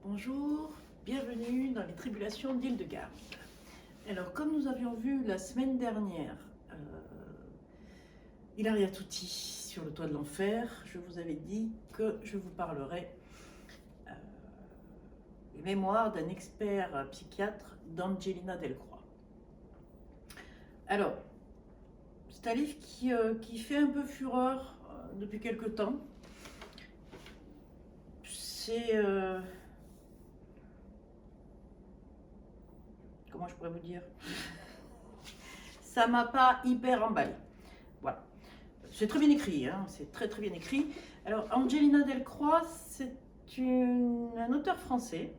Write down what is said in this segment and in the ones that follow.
Bonjour, bienvenue dans les tribulations d'Hildegarde. Alors, comme nous avions vu la semaine dernière, Ilaria Tutti sur le toit de l'enfer, je vous avais dit que je vous parlerai des mémoires d'un expert psychiatre d'Angelina Delcroix. Alors, c'est un livre qui fait un peu fureur depuis quelque temps. C'est... comment je pourrais vous dire? Ça m'a pas hyper emballé. Voilà. C'est très bien écrit, hein, c'est très bien écrit. Alors, Angelina Delcroix, c'est un auteur français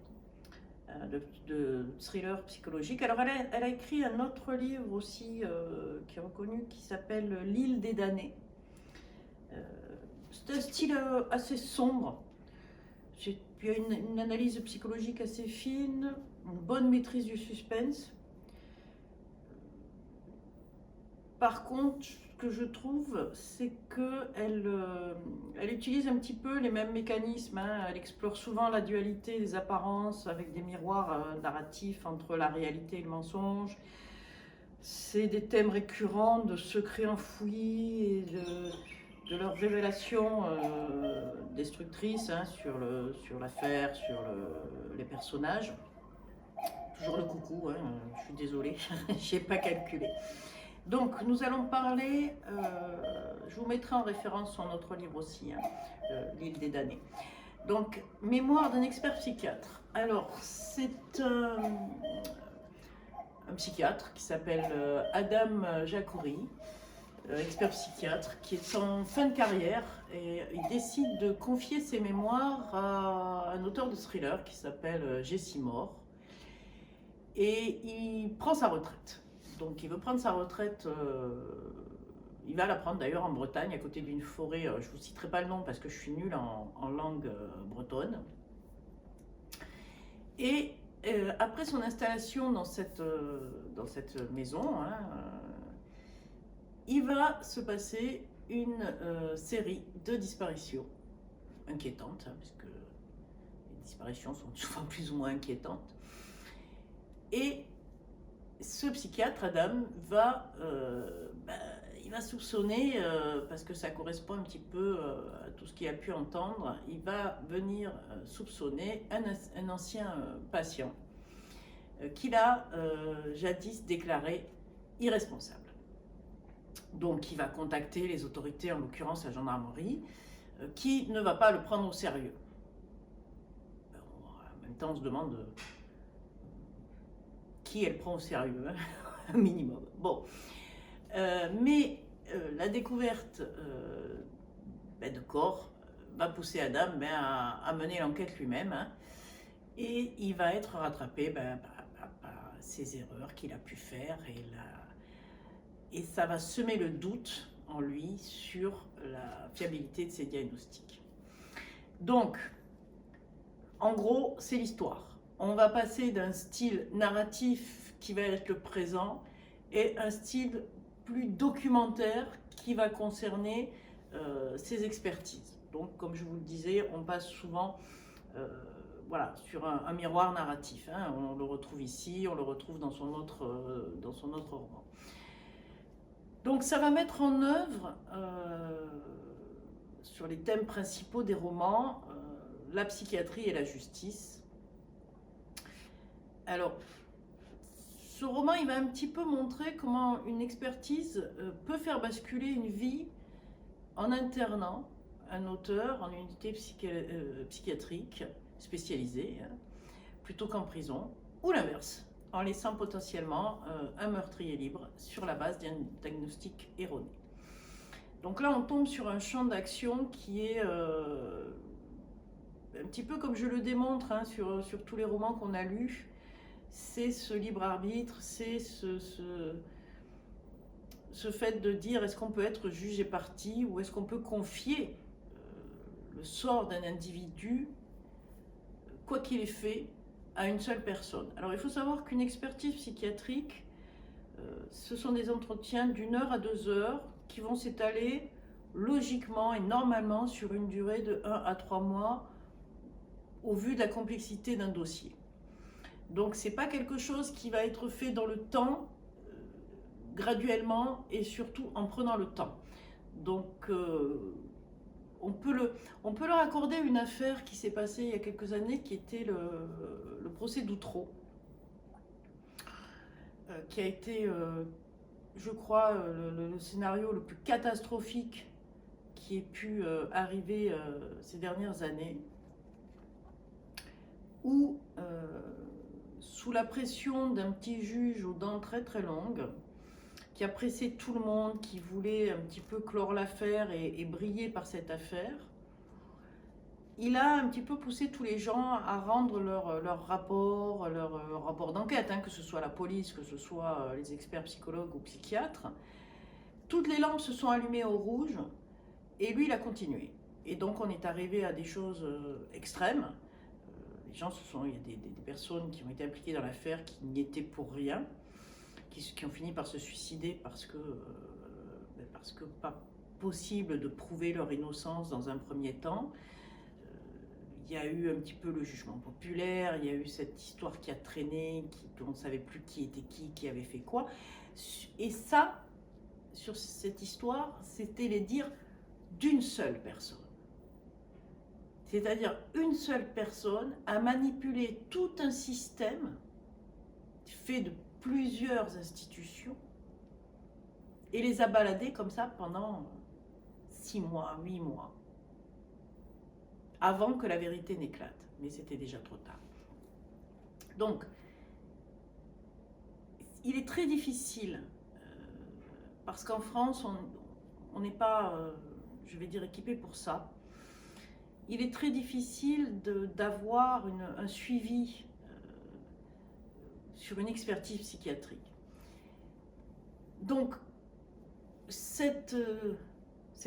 de thriller psychologique. Alors, elle a écrit un autre livre aussi qui est reconnu, qui s'appelle L'île des damnés. C'est un style assez sombre. Il y a une analyse psychologique assez fine, une bonne maîtrise du suspense. Par contre, ce que je trouve, c'est qu'elle utilise un petit peu les mêmes mécanismes. Hein. Elle explore souvent la dualité des apparences avec des miroirs narratifs entre la réalité et le mensonge. C'est des thèmes récurrents de secrets enfouis et de leurs révélations destructrices hein, sur l'affaire, sur les personnages. Toujours le coucou, hein, je suis désolée, je n'ai pas calculé. Donc, nous allons parler, je vous mettrai en référence son autre livre aussi, hein, L'île des damnés. Donc, Mémoire d'un expert psychiatre. Alors, c'est un psychiatre qui s'appelle Adam Jacouri, expert psychiatre, qui est en fin de carrière et il décide de confier ses mémoires à un auteur de thriller qui s'appelle Jesse Moore. Et il prend sa retraite. Donc il veut prendre sa retraite, il va la prendre d'ailleurs en Bretagne, à côté d'une forêt, je ne vous citerai pas le nom parce que je suis nulle en langue bretonne. Et après son installation dans cette maison, hein, il va se passer une série de disparitions inquiétantes, hein, puisque les disparitions sont souvent plus ou moins inquiétantes. Et ce psychiatre, Adam, il va soupçonner, parce que ça correspond un petit peu à tout ce qu'il a pu entendre, il va venir soupçonner un ancien patient qu'il a jadis déclaré irresponsable. Donc il va contacter les autorités, en l'occurrence la gendarmerie, qui ne va pas le prendre au sérieux. En même temps, on se demande qui elle prend au sérieux, hein, un minimum. Bon, mais la découverte de corps va pousser Adam à mener l'enquête lui-même, hein, et il va être rattrapé par ses erreurs qu'il a pu faire, et ça va semer le doute en lui sur la fiabilité de ses diagnostics. Donc, en gros, c'est l'histoire. On va passer d'un style narratif qui va être le présent et un style plus documentaire qui va concerner ses expertises. Donc, comme je vous le disais, on passe souvent voilà, sur un miroir narratif. Hein. On le retrouve ici, on le retrouve dans son autre roman. Donc, ça va mettre en œuvre, sur les thèmes principaux des romans, la psychiatrie et la justice. Alors, ce roman, il va un petit peu montrer comment une expertise peut faire basculer une vie en internant un auteur en unité psychiatrique spécialisée, hein, plutôt qu'en prison, ou l'inverse, en laissant potentiellement un meurtrier libre sur la base d'un diagnostic erroné. Donc là, on tombe sur un champ d'action qui est un petit peu comme je le démontre hein, sur tous les romans qu'on a lus. C'est ce libre arbitre, c'est ce fait de dire est-ce qu'on peut être juge et partie ou est-ce qu'on peut confier le sort d'un individu, quoi qu'il ait fait, à une seule personne. Alors il faut savoir qu'une expertise psychiatrique, ce sont des entretiens d'1 heure à 2 heures qui vont s'étaler logiquement et normalement sur une durée de 1 à 3 mois au vu de la complexité d'un dossier. Donc c'est pas quelque chose qui va être fait dans le temps, graduellement et surtout en prenant le temps. Donc on peut leur accorder une affaire qui s'est passée il y a quelques années, qui était le procès d'Outreau, qui a été, je crois, le scénario le plus catastrophique qui ait pu arriver ces dernières années, où, sous la pression d'un petit juge aux dents très très longues, qui a pressé tout le monde, qui voulait un petit peu clore l'affaire et briller par cette affaire, il a un petit peu poussé tous les gens à rendre leur rapport d'enquête, hein, que ce soit la police, que ce soit les experts psychologues ou psychiatres. Toutes les lampes se sont allumées au rouge, et lui, il a continué. Et donc, on est arrivé à des choses extrêmes. Les gens il y a des personnes qui ont été impliquées dans l'affaire qui n'y étaient pour rien, qui ont fini par se suicider parce que pas possible de prouver leur innocence dans un premier temps. Il y a eu un petit peu le jugement populaire, il y a eu cette histoire qui a traîné, on ne savait plus qui était qui avait fait quoi. Et ça, sur cette histoire, c'était les dires d'une seule personne. C'est-à-dire une seule personne a manipulé tout un système fait de plusieurs institutions et les a baladés comme ça pendant 6 mois, 8 mois, avant que la vérité n'éclate. Mais c'était déjà trop tard. Donc, il est très difficile, parce qu'en France, on n'est pas, je vais dire, équipé pour ça. Il est très difficile d'avoir un suivi sur une expertise psychiatrique. Donc, cette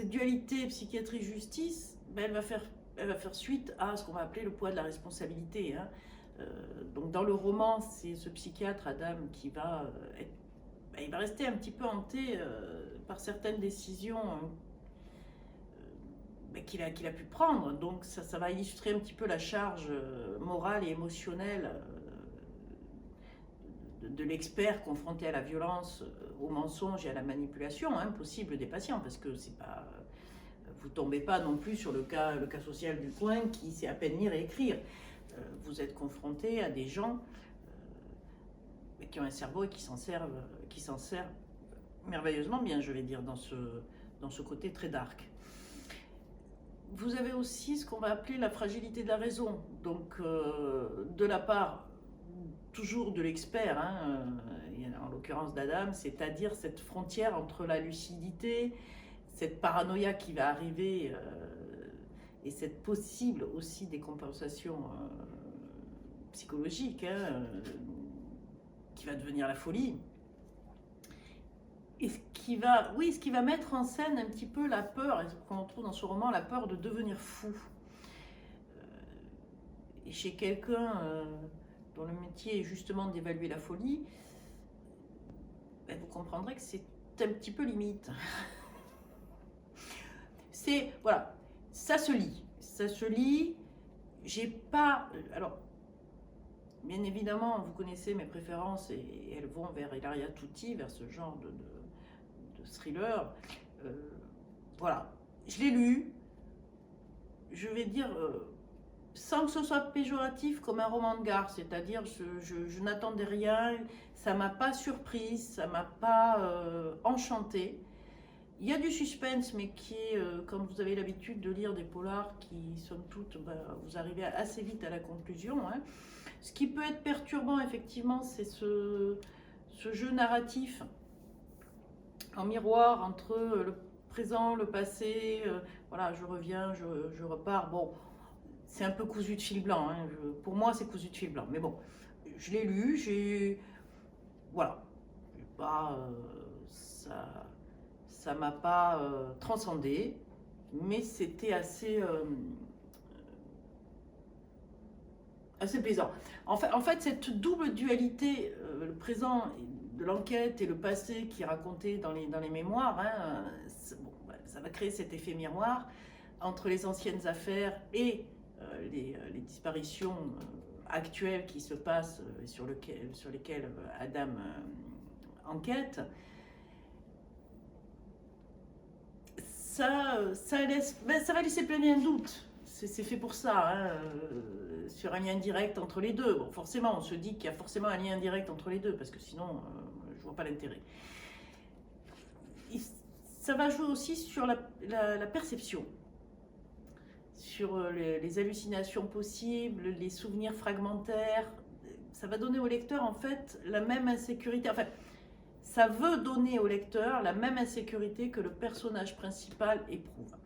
dualité psychiatrie-justice, elle va faire suite à ce qu'on va appeler le poids de la responsabilité. Hein. Donc, dans le roman, c'est ce psychiatre, Adam, qui va il va rester un petit peu hanté par certaines décisions qu'il a pu prendre. Donc, ça va illustrer un petit peu la charge morale et émotionnelle de l'expert confronté à la violence, au mensonge et à la manipulation possible des patients, parce que c'est pas, vous tombez pas non plus sur le cas social du coin qui sait à peine lire et écrire. Vous êtes confronté à des gens qui ont un cerveau et qui s'en servent merveilleusement bien, je vais dire, dans ce côté très dark. Vous avez aussi ce qu'on va appeler la fragilité de la raison, donc de la part toujours de l'expert, en l'occurrence d'Adam, c'est-à-dire cette frontière entre la lucidité, cette paranoïa qui va arriver et cette possible aussi décompensation psychologique qui va devenir la folie. Et ce qui va mettre en scène un petit peu la peur, et ce qu'on trouve dans ce roman, la peur de devenir fou. Et chez quelqu'un dont le métier est justement d'évaluer la folie, vous comprendrez que c'est un petit peu limite. Voilà, ça se lit. J'ai pas... Alors, bien évidemment, vous connaissez mes préférences et elles vont vers Ilaria Tuti, vers ce genre de thriller. Voilà, je l'ai lu, je vais dire, sans que ce soit péjoratif, comme un roman de gare, c'est-à-dire je n'attendais rien, ça m'a pas surprise, ça m'a pas enchantée. Il y a du suspense, mais qui est, comme vous avez l'habitude de lire des polars qui, somme toute, vous arrivez assez vite à la conclusion. Ce qui peut être perturbant, effectivement, c'est ce jeu narratif en miroir entre le présent, le passé, voilà, je reviens, je repars. Bon, c'est un peu cousu de fil blanc. Pour moi, c'est cousu de fil blanc. Mais bon, je l'ai lu, voilà. Ça m'a pas transcendé, mais c'était assez plaisant. En fait, cette double dualité, le présent de l'enquête et le passé qui est raconté dans les mémoires, hein, bon, ça va créer cet effet miroir entre les anciennes affaires et les disparitions actuelles qui se passent et sur lesquelles Adam enquête. Ça va laisser planer un doute. C'est fait pour ça, hein, sur un lien direct entre les deux. Bon, forcément, on se dit qu'il y a forcément un lien direct entre les deux, parce que sinon, je vois pas l'intérêt. Ça va jouer aussi sur la perception, sur les hallucinations possibles, les souvenirs fragmentaires. Ça va donner au lecteur, en fait, la même insécurité. Enfin, ça veut donner au lecteur la même insécurité que le personnage principal éprouve.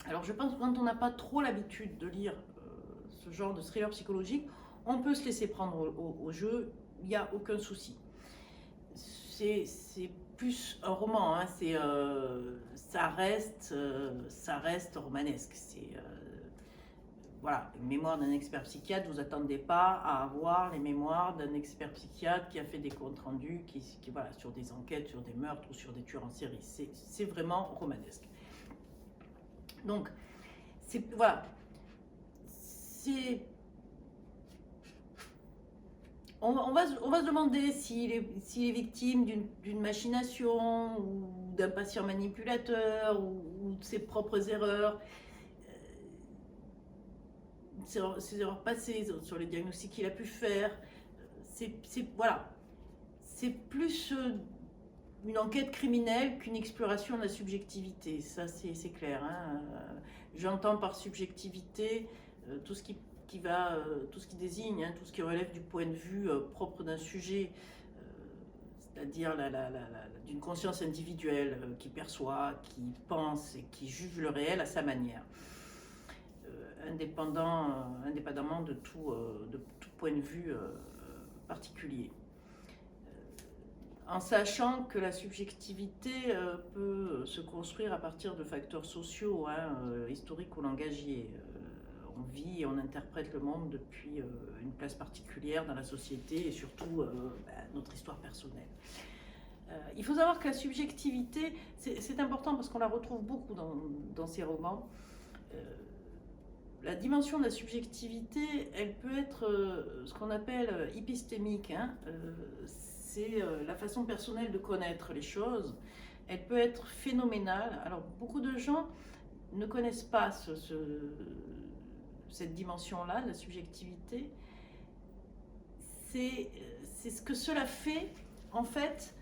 Alors je pense que quand on n'a pas trop l'habitude de lire ce genre de thriller psychologique, on peut se laisser prendre au jeu, il n'y a aucun souci. C'est plus un roman, hein, ça reste romanesque. Voilà, les mémoires d'un expert psychiatre, vous attendez pas à avoir les mémoires d'un expert psychiatre qui a fait des comptes rendus voilà, sur des enquêtes, sur des meurtres ou sur des tueurs en série. C'est vraiment romanesque. Donc, voilà. On va se demander s'il est victime d'une machination ou d'un patient manipulateur ou de ses propres erreurs. Ses erreurs passées, sur les diagnostics qu'il a pu faire. Voilà. C'est plus une enquête criminelle qu'une exploration de la subjectivité. Ça, c'est clair. Hein. J'entends par subjectivité tout ce qui désigne, hein, tout ce qui relève du point de vue propre d'un sujet, c'est-à-dire d'une conscience individuelle qui perçoit, qui pense et qui juge le réel à sa manière. Indépendamment de tout point de vue particulier. En sachant que la subjectivité peut se construire à partir de facteurs sociaux, hein, historiques ou langagiers. On vit et on interprète le monde depuis une place particulière dans la société et surtout notre histoire personnelle. Il faut savoir que la subjectivité, c'est important parce qu'on la retrouve beaucoup dans ces romans. La dimension de la subjectivité, elle peut être ce qu'on appelle épistémique, hein. C'est la façon personnelle de connaître les choses. Elle peut être phénoménale. Alors, beaucoup de gens ne connaissent pas cette dimension-là, la subjectivité. C'est ce que cela fait, en fait,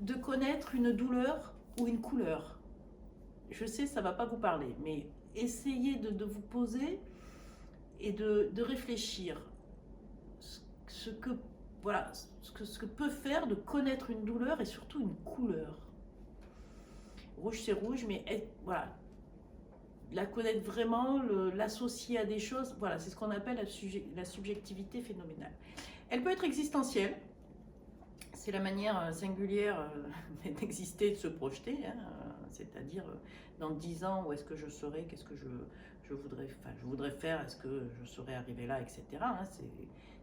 de connaître une douleur ou une couleur. Je sais, ça ne va pas vous parler, mais essayez de vous poser et de réfléchir ce que peut faire de connaître une douleur et surtout une couleur. Rouge, c'est rouge, mais voilà, la connaître vraiment, l'associer à des choses, voilà, c'est ce qu'on appelle la subjectivité phénoménale. Elle peut être existentielle, c'est la manière singulière d'exister, de se projeter, hein, c'est-à-dire dans 10 ans, où est-ce que je serai, qu'est-ce que je voudrais faire, est-ce que je serais arrivé là, etc. Hein,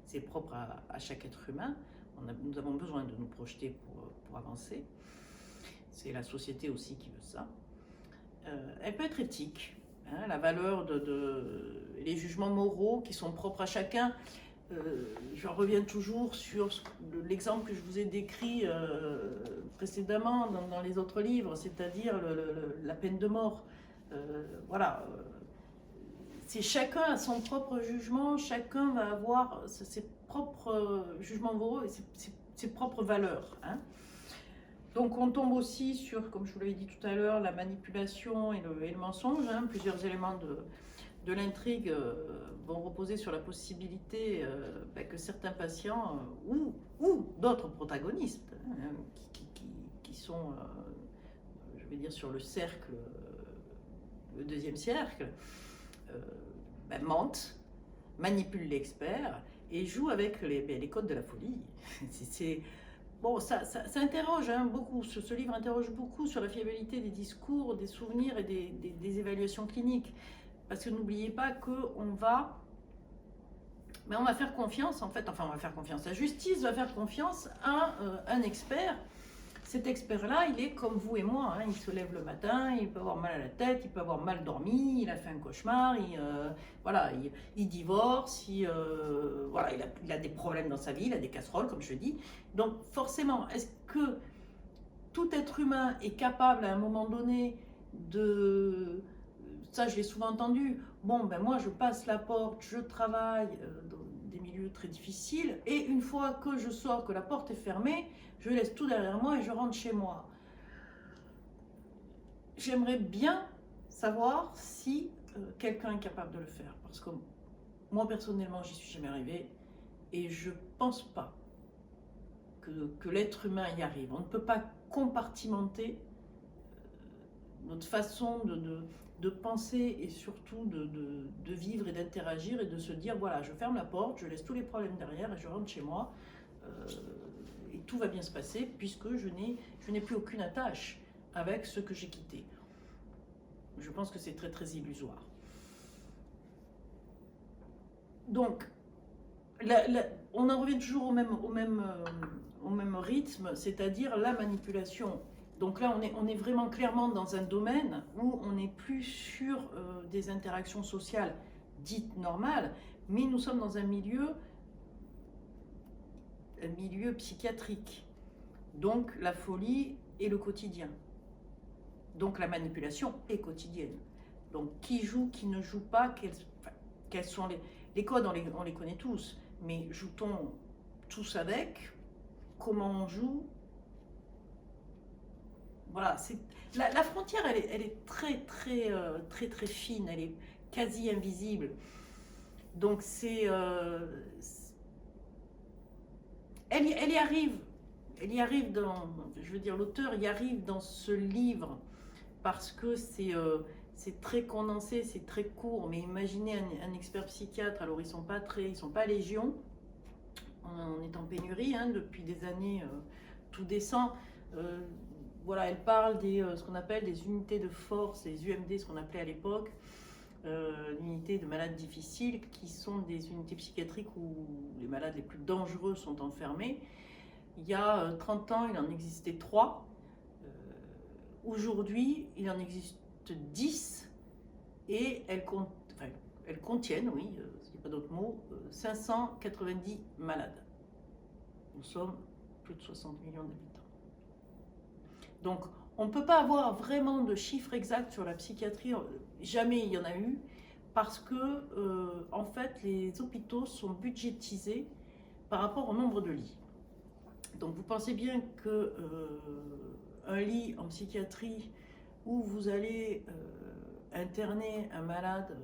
c'est propre à chaque être humain. Nous avons besoin de nous projeter pour avancer. C'est la société aussi qui veut ça. Elle peut être éthique, hein, la valeur les jugements moraux qui sont propres à chacun. Je reviens toujours sur l'exemple que je vous ai décrit précédemment dans les autres livres, c'est-à-dire la peine de mort. Voilà. C'est chacun a son propre jugement, chacun va avoir ses propres jugements moraux et ses propres valeurs. Hein. Donc on tombe aussi sur, comme je vous l'avais dit tout à l'heure, la manipulation et le mensonge. Hein. Plusieurs éléments de l'intrigue vont reposer sur la possibilité que certains patients ou d'autres protagonistes hein, qui sont, je vais dire, sur le cercle, le deuxième cercle, mentent, manipulent l'expert et jouent avec les codes de la folie. Bon, ça interroge hein, beaucoup, ce livre interroge beaucoup sur la fiabilité des discours, des souvenirs et des évaluations cliniques. Parce que n'oubliez pas qu'on va Mais on va faire confiance, en fait, enfin on va faire confiance, la justice va faire confiance à un expert. Cet expert-là, il est comme vous et moi, hein, il se lève le matin, il peut avoir mal à la tête, il peut avoir mal dormi, il a fait un cauchemar, voilà, il divorce, voilà, il a des problèmes dans sa vie, il a des casseroles, comme je dis. Donc forcément, est-ce que tout être humain est capable à un moment donné de... Ça, je l'ai souvent entendu. Bon, ben moi, je passe la porte, je travaille dans des milieux très difficiles, et une fois que je sors, que la porte est fermée, je laisse tout derrière moi et je rentre chez moi. J'aimerais bien savoir si quelqu'un est capable de le faire, parce que moi, personnellement, j'y suis jamais arrivée, et je pense pas que l'être humain y arrive. On ne peut pas compartimenter notre façon de penser et surtout de vivre et d'interagir et de se dire, voilà, je ferme la porte, je laisse tous les problèmes derrière et je rentre chez moi et tout va bien se passer puisque je n'ai plus aucune attache avec ce que j'ai quitté. Je pense que c'est très très illusoire. Donc, on en revient toujours au même rythme, c'est-à-dire la manipulation. Donc là, on est vraiment clairement dans un domaine où on n'est plus sur des interactions sociales dites normales, mais nous sommes dans un milieu psychiatrique. Donc la folie est le quotidien. Donc la manipulation est quotidienne. Donc qui joue, qui ne joue pas, quels sont les codes, on les connaît tous, mais joue-t-on tous avec? Comment on joue? Voilà, la frontière, elle est très, très, très, très fine, elle est quasi invisible. Donc elle y arrive, je veux dire, l'auteur y arrive dans ce livre parce que c'est très condensé, c'est très court. Mais imaginez un expert psychiatre, alors ils sont pas légion. On est en pénurie hein, depuis des années, tout descend. Voilà, elle parle ce qu'on appelle des unités de force, les UMD, ce qu'on appelait à l'époque, l'unité de malades difficiles, qui sont des unités psychiatriques où les malades les plus dangereux sont enfermés. Il y a 30 ans, il en existait 3. Aujourd'hui, il en existe 10 et elles contiennent, oui, il n'y a pas d'autre mot, 590 malades. Nous sommes plus de 60 millions d'habitants. Donc, on ne peut pas avoir vraiment de chiffres exacts sur la psychiatrie, jamais il y en a eu, parce que, en fait, les hôpitaux sont budgétisés par rapport au nombre de lits. Donc, vous pensez bien qu'un lit en psychiatrie où vous allez interner un malade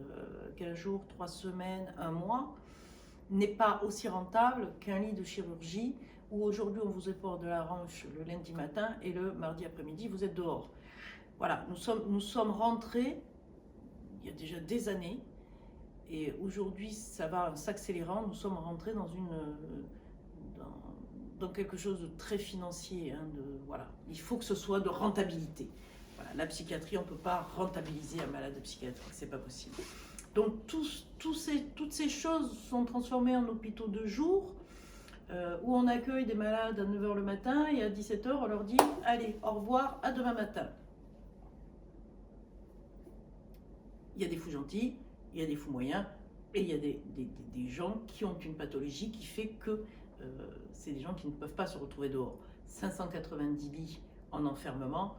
15 jours, 3 semaines, 1 mois, n'est pas aussi rentable qu'un lit de chirurgie où aujourd'hui on vous apporte de la hanche le lundi matin et le mardi après-midi vous êtes dehors. Voilà, nous sommes rentrés il y a déjà des années et aujourd'hui ça va en s'accélérant, nous sommes rentrés dans quelque chose de très financier. Hein, voilà. Il faut que ce soit de rentabilité. Voilà, la psychiatrie, on ne peut pas rentabiliser un malade psychiatrique, c'est pas possible. Donc toutes ces choses sont transformées en hôpitaux de jour, où on accueille des malades à 9h le matin et à 17h on leur dit « Allez, au revoir, à demain matin ». Il y a des fous gentils, il y a des fous moyens, et il y a des gens qui ont une pathologie qui fait que c'est des gens qui ne peuvent pas se retrouver dehors. 590 lits en enfermement,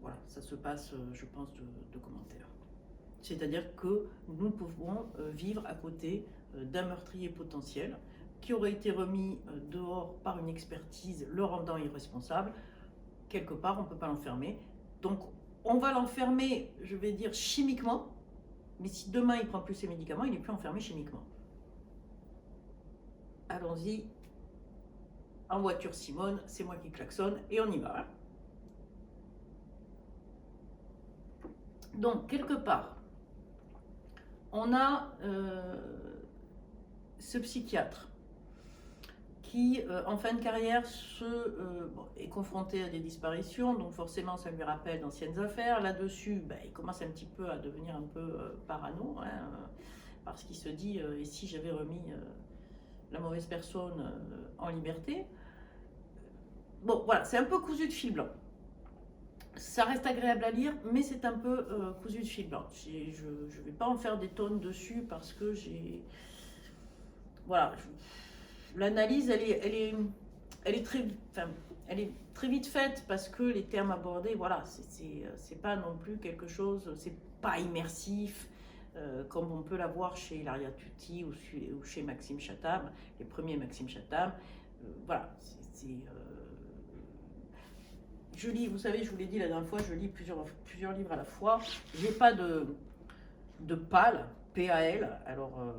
voilà, ça se passe, je pense, de commentaires. C'est-à-dire que nous pouvons vivre à côté d'un meurtrier potentiel qui aurait été remis dehors par une expertise le rendant irresponsable. Quelque part, on ne peut pas l'enfermer. Donc, on va l'enfermer, je vais dire, chimiquement, mais si demain il ne prend plus ses médicaments, il n'est plus enfermé chimiquement. Allons-y, en voiture Simone, c'est moi qui klaxonne, et on y va. Hein. Donc, quelque part, on a ce psychiatre qui, en fin de carrière, est confronté à des disparitions, donc forcément ça lui rappelle d'anciennes affaires. Là-dessus, il commence un petit peu à devenir un peu parano. Hein. parce qu'il se dit et si j'avais remis la mauvaise personne en liberté. Bon, voilà, c'est un peu cousu de fil blanc. Ça reste agréable à lire, mais c'est un peu cousu de fil blanc. Je ne vais pas en faire des tonnes dessus parce que j'ai... Voilà, l'analyse, elle est très vite faite parce que les termes abordés, voilà, c'est pas non plus quelque chose, c'est pas immersif comme on peut l'avoir chez Hilaria Tuti ou chez Maxime Chatham, les premiers Maxime Chatham. Voilà, je lis, vous savez, je vous l'ai dit la dernière fois, je lis plusieurs livres à la fois. J'ai pas de PAL, P-A-L. Alors,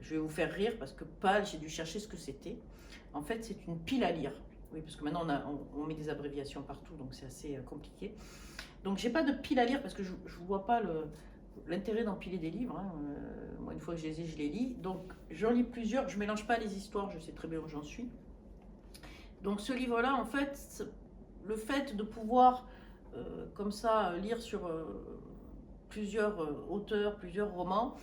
je vais vous faire rire parce que PAL, j'ai dû chercher ce que c'était. En fait, c'est une pile à lire. Oui, parce que maintenant, on met des abréviations partout, donc c'est assez compliqué. Donc, j'ai pas de pile à lire parce que je ne vois pas l'intérêt d'empiler des livres. Hein. Moi, une fois que je les ai, je les lis. Donc, j'en lis plusieurs. Je ne mélange pas les histoires, je sais très bien où j'en suis. Donc, ce livre-là, en fait... Le fait de pouvoir, comme ça, lire sur plusieurs auteurs, plusieurs romans,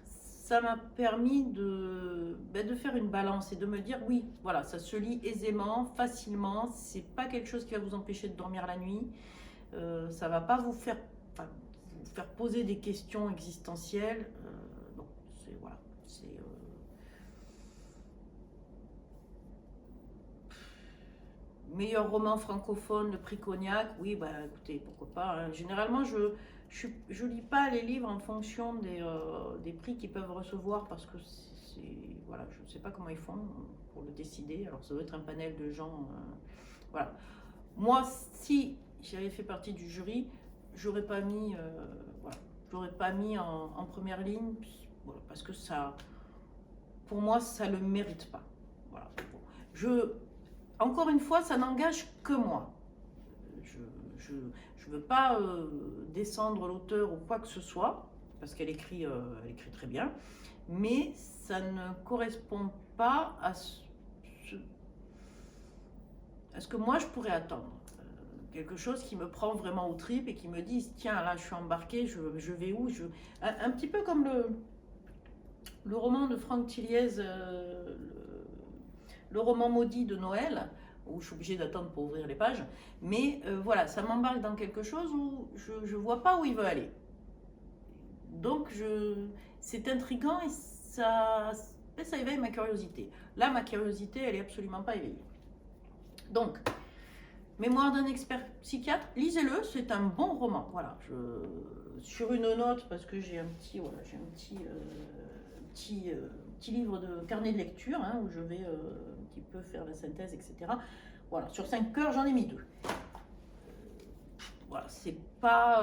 ça m'a permis de faire une balance et de me dire, oui, voilà, ça se lit aisément, facilement, c'est pas quelque chose qui va vous empêcher de dormir la nuit, ça va pas vous faire poser des questions existentielles, non, c'est, voilà, c'est... Meilleur roman francophone, le prix Cognac, oui, bah écoutez, pourquoi pas. Hein. Généralement, je lis pas les livres en fonction des prix qu'ils peuvent recevoir parce que voilà, je ne sais pas comment ils font pour le décider. Alors, ça doit être un panel de gens. Voilà. Moi, si j'avais fait partie du jury, j'aurais pas mis, voilà, j'aurais pas mis en première ligne, voilà, parce que ça, pour moi, ça le mérite pas. Voilà. Encore une fois, ça n'engage que moi. Je ne veux pas descendre l'auteur ou quoi que ce soit, parce qu'elle écrit très bien, mais ça ne correspond pas à ce que moi je pourrais attendre. Quelque chose qui me prend vraiment aux tripes et qui me dit, tiens, là je suis embarquée, je vais où un petit peu comme le roman de Franck Tilliez, le roman maudit de Noël, où je suis obligée d'attendre pour ouvrir les pages, mais voilà, ça m'embarque dans quelque chose où je ne vois pas où il veut aller. Donc c'est intriguant et ça éveille ma curiosité. Là, ma curiosité, elle n'est absolument pas éveillée. Donc, Mémoire d'un expert psychiatre, lisez-le, c'est un bon roman. Voilà, sur une note, parce que j'ai un petit livre de carnet de lecture hein, où je vais un petit peu faire la synthèse, etc. Voilà, sur 5 heures, j'en ai mis 2. Voilà, c'est pas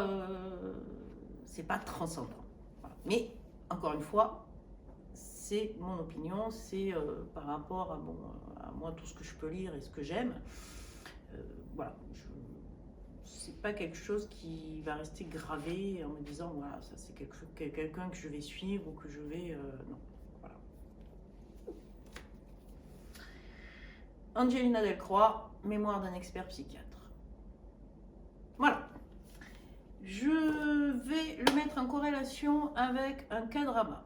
transcendant. Voilà. Mais, encore une fois, c'est mon opinion, c'est par rapport à moi, tout ce que je peux lire et ce que j'aime. Voilà, c'est pas quelque chose qui va rester gravé en me disant, voilà, ça c'est quelqu'un que je vais suivre ou que je vais... non, voilà. Angelina Delcroix, Mémoire d'un expert psychiatre. Voilà. Je vais le mettre en corrélation avec un K-drama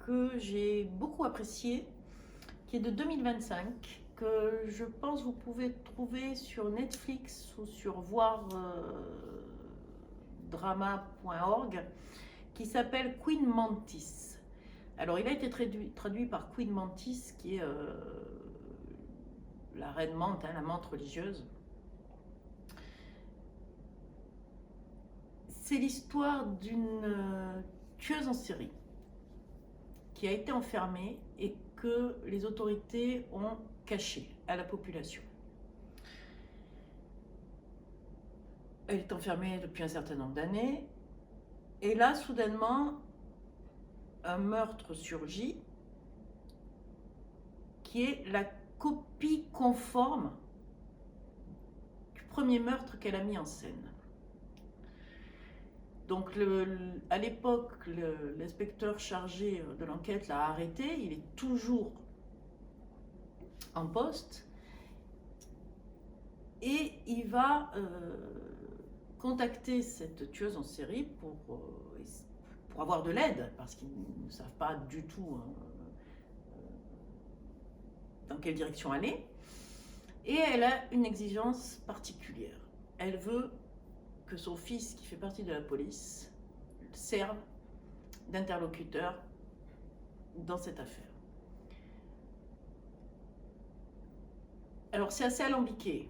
que j'ai beaucoup apprécié, qui est de 2025, que je pense vous pouvez trouver sur Netflix ou sur voirdrama.org, qui s'appelle Queen Mantis. Alors il a été traduit par Queen Mantis, qui est la reine menthe, hein, la menthe religieuse. C'est l'histoire d'une tueuse en série qui a été enfermée et que les autorités ont caché à la population. Elle est enfermée depuis un certain nombre d'années et là, soudainement, un meurtre surgit qui est la copie conforme du premier meurtre qu'elle a mis en scène. Donc, à l'époque, l'inspecteur chargé de l'enquête l'a arrêté. Il est toujours en poste. Et il va contacter cette tueuse en série pour pour avoir de l'aide, parce qu'ils ne savent pas du tout dans quelle direction aller. Et elle a une exigence particulière. Elle veut que son fils, qui fait partie de la police, serve d'interlocuteur dans cette affaire. Alors c'est assez alambiqué.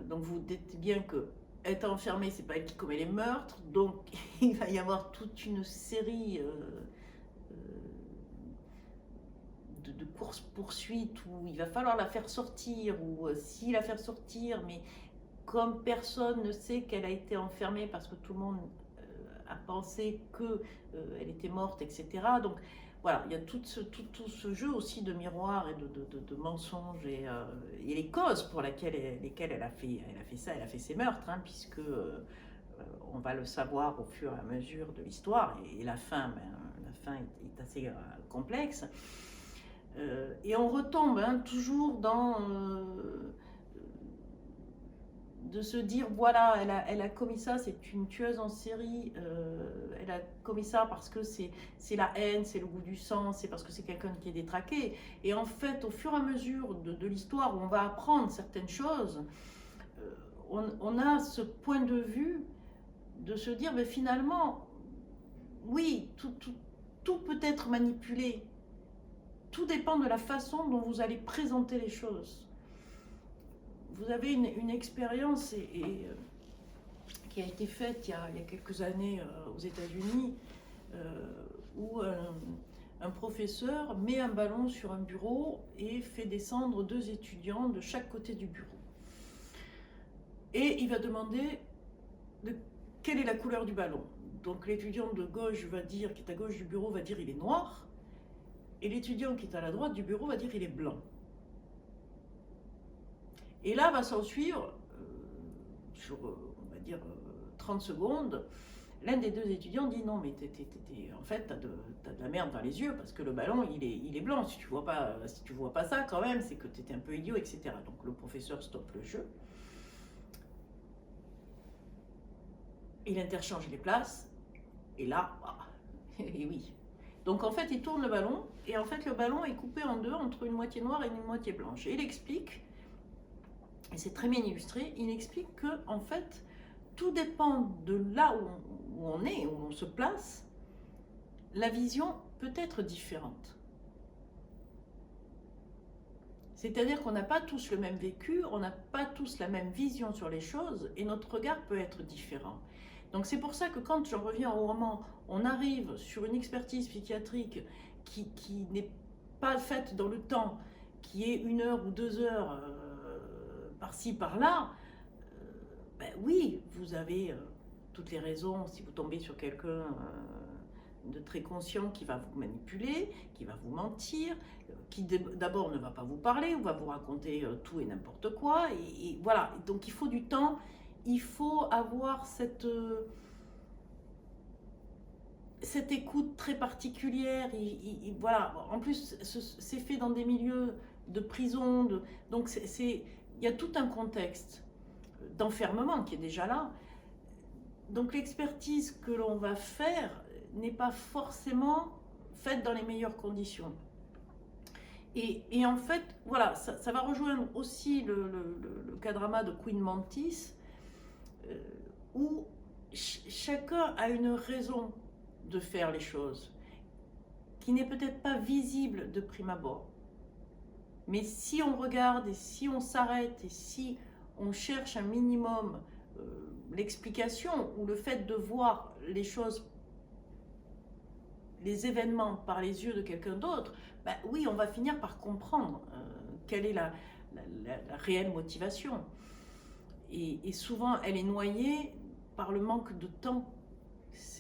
Donc vous dites bien que être enfermée, c'est pas elle qui commet les meurtres, donc il va y avoir toute une série de courses-poursuites où il va falloir la faire sortir, ou si la faire sortir, mais comme personne ne sait qu'elle a été enfermée parce que tout le monde a pensé qu'elle était morte, etc. Donc voilà, il y a tout ce jeu aussi de miroir et de mensonges et les causes pour lesquelles elle a fait ça, elle a fait ses meurtres, hein, puisque on va le savoir au fur et à mesure de l'histoire, et la fin est assez complexe. Et on retombe toujours dans de se dire, voilà, elle a commis ça, c'est une tueuse en série, elle a commis ça parce que c'est la haine, c'est le goût du sang, c'est parce que c'est quelqu'un qui est détraqué. Et en fait, au fur et à mesure de l'histoire où on va apprendre certaines choses, on a ce point de vue de se dire, mais finalement, oui, tout peut être manipulé. Tout dépend de la façon dont vous allez présenter les choses. Vous avez une expérience qui a été faite il y a quelques années aux États-Unis, où un professeur met un ballon sur un bureau et fait descendre 2 étudiants de chaque côté du bureau. Et il va demander quelle est la couleur du ballon. Donc l'étudiant de gauche va dire, qui est à gauche du bureau, va dire il est noir. Et l'étudiant qui est à la droite du bureau va dire il est blanc. Et là va s'en suivre, sur on va dire 30 secondes, l'un des 2 étudiants dit non mais en fait t'as de la merde dans les yeux parce que le ballon il est blanc, si tu vois pas ça quand même c'est que t'étais un peu idiot, etc. Donc le professeur stoppe le jeu. Il interchange les places, et là, et oui. Donc en fait, il tourne le ballon, et en fait, le ballon est coupé en 2 entre une moitié noire et une moitié blanche. Et il explique, et c'est très bien illustré, il explique que en fait, tout dépend de là où on est, où on se place, la vision peut être différente. C'est-à-dire qu'on n'a pas tous le même vécu, on n'a pas tous la même vision sur les choses, et notre regard peut être différent. Donc c'est pour ça que quand j'en reviens au roman, on arrive sur une expertise psychiatrique qui n'est pas faite dans le temps, qui est 1 heure ou 2 heures par-ci, par-là, ben oui, vous avez toutes les raisons, si vous tombez sur quelqu'un de très conscient qui va vous manipuler, qui va vous mentir, qui d'abord ne va pas vous parler, ou va vous raconter tout et n'importe quoi, et voilà, donc il faut du temps. Il faut avoir cette écoute très particulière. Voilà. En plus, c'est fait dans des milieux de prison. Donc, il y a tout un contexte d'enfermement qui est déjà là. Donc, l'expertise que l'on va faire n'est pas forcément faite dans les meilleures conditions. Et en fait, voilà, ça va rejoindre aussi le K-drama de Queen Mantis, où chacun a une raison de faire les choses, qui n'est peut-être pas visible de prime abord. Mais si on regarde et si on s'arrête et si on cherche un minimum l'explication ou le fait de voir les choses, les événements par les yeux de quelqu'un d'autre, ben oui, on va finir par comprendre quelle est la réelle motivation. Et souvent, elle est noyée par le manque de temps.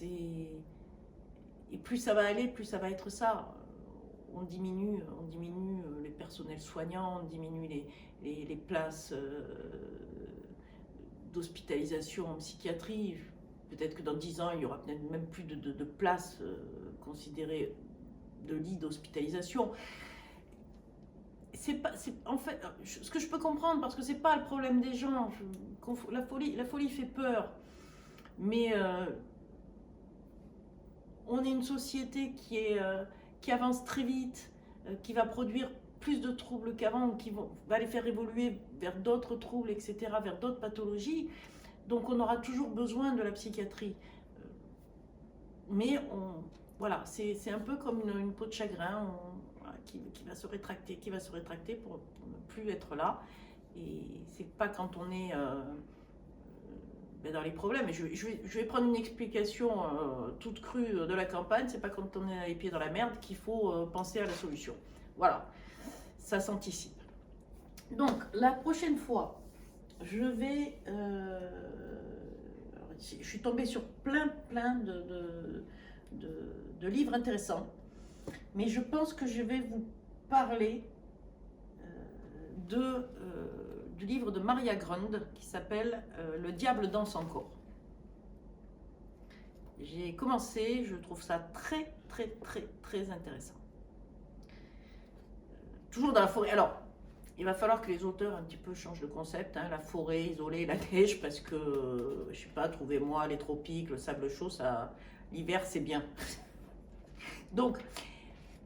Et plus ça va aller, plus ça va être ça. On diminue les personnels soignants, on diminue les places d'hospitalisation en psychiatrie. Peut-être que dans 10 ans, il y aura peut-être même plus de places considérées de lits d'hospitalisation. En fait, ce que je peux comprendre, parce que c'est pas le problème des gens. La folie fait peur. Mais on est une société qui avance très vite, qui va produire plus de troubles qu'avant, qui va les faire évoluer vers d'autres troubles, etc., vers d'autres pathologies. Donc on aura toujours besoin de la psychiatrie. Mais voilà, c'est un peu comme une peau de chagrin qui va se rétracter, pour ne plus être là. Et c'est pas quand on est dans les problèmes. Et je vais prendre une explication toute crue de la campagne. C'est pas quand on est les pieds dans la merde qu'il faut penser à la solution. Voilà, ça s'anticipe. Donc la prochaine fois, je vais... je suis tombée sur plein de livres intéressants, mais je pense que je vais vous parler du livre de Maria Grund qui s'appelle Le diable danse encore. J'ai commencé, je trouve ça très intéressant. Toujours dans la forêt. Alors, il va falloir que les auteurs un petit peu changent de concept, hein, la forêt isolée, la neige, parce que, je sais pas, trouvez-moi les tropiques, le sable chaud, ça, l'hiver c'est bien. Donc,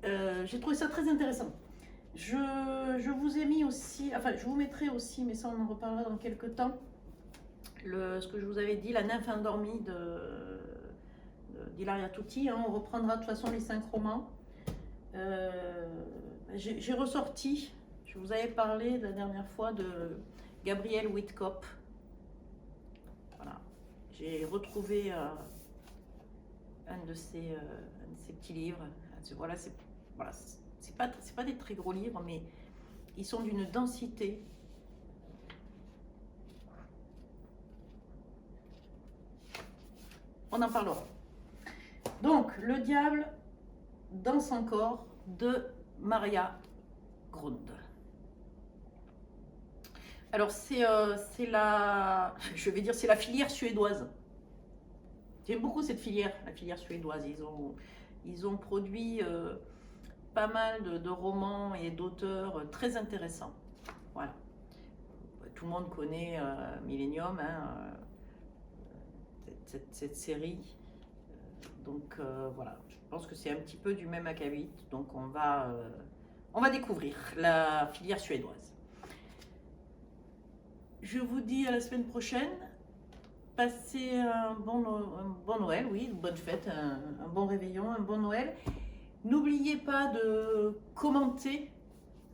j'ai trouvé ça très intéressant. Je vous ai mis aussi, enfin je vous mettrai aussi, mais ça on en reparlera dans quelques temps, ce que je vous avais dit, La nymphe endormie d'Hilaria Tutti, hein, on reprendra de toute façon les 5 romans. J'ai ressorti, je vous avais parlé la dernière fois de Gabrielle Whitcop. Voilà, j'ai retrouvé un de ses petits livres. Voilà, c'est pas des très gros livres, mais ils sont d'une densité. On en parlera. Donc, Le diable danse encore de Maria Grund. Alors, c'est la filière suédoise. J'aime beaucoup cette filière, la filière suédoise. Ils ont produit pas mal de romans et d'auteurs très intéressants. Voilà. Tout le monde connaît Millennium, hein, cette série. Donc voilà, je pense que c'est un petit peu du même acabit. Donc on va découvrir la filière suédoise. Je vous dis à la semaine prochaine. Passez un bon Noël, oui, une bonne fête, un bon réveillon, un bon Noël. N'oubliez pas de commenter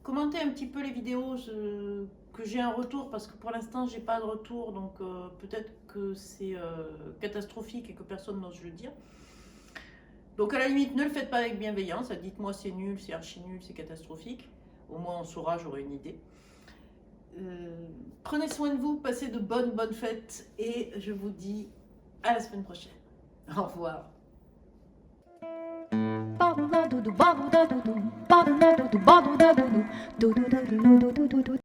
un petit peu les vidéos, que j'ai un retour, parce que pour l'instant j'ai pas de retour, donc peut-être que c'est catastrophique et que personne n'ose le dire. Donc à la limite, ne le faites pas avec bienveillance, dites-moi c'est nul, c'est archi nul, c'est catastrophique. Au moins on saura, j'aurai une idée. Prenez soin de vous, passez de bonnes fêtes et je vous dis à la semaine prochaine. Au revoir. Ba da do do ba da do do ba da do do ba da do do do do do do do